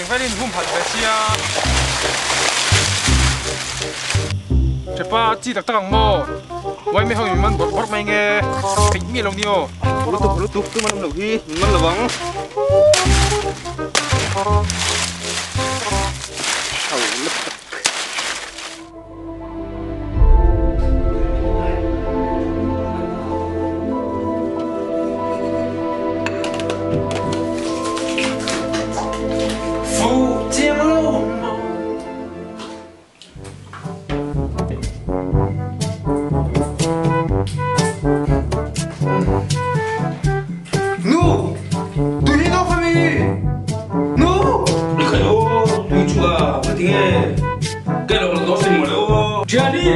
velin hum hal besia cepat ci tak tang mo wai me hoi man bor mai nge thing mi long nio bluetooth tu man lo hi man lawang au lep Jadi,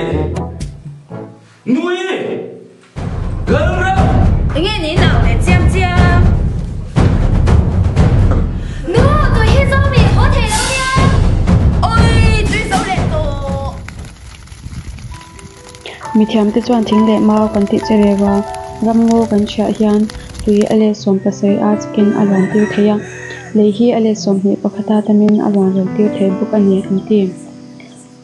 nuôi, gần ra. Nghe你脑袋尖尖。No， 對起咗面好睇到呀。ôi， 最手嚟到。mi thiam te chuan thing le mau kan ti cherewa ram ngo kan thia hian tui ale som pasai a chicken alwan tiu theya le hi ale som hi pakhata tamin alwan rel tiu the buk ani kan ti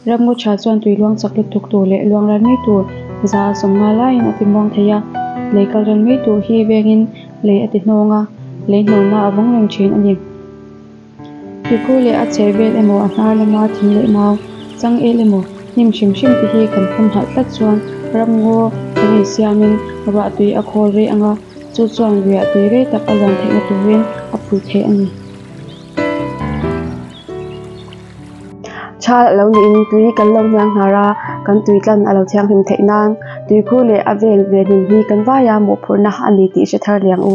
ram ngo cha chuan tui luang chakle thuk tu le luang ran mi tu za som nga lain ati mong theya le kal ran mi tu hi vengin le ati hnonga le hnona awang leng thin ani piku le a chebel emo a hnar le ma thing le mau chang el emo nim shim shim ti hi kan phum hal tak chuan ram ngo ani siamin wa tui a khol re anga chu chuan ria tui re tak alwan theina turin a pui the ani cha lo ni in tui kan lo nyang hara kan tui tlan alo thiang him theinan tui khu le avel ve nin hi kan wa ya mo phurna ani ti she thar liang u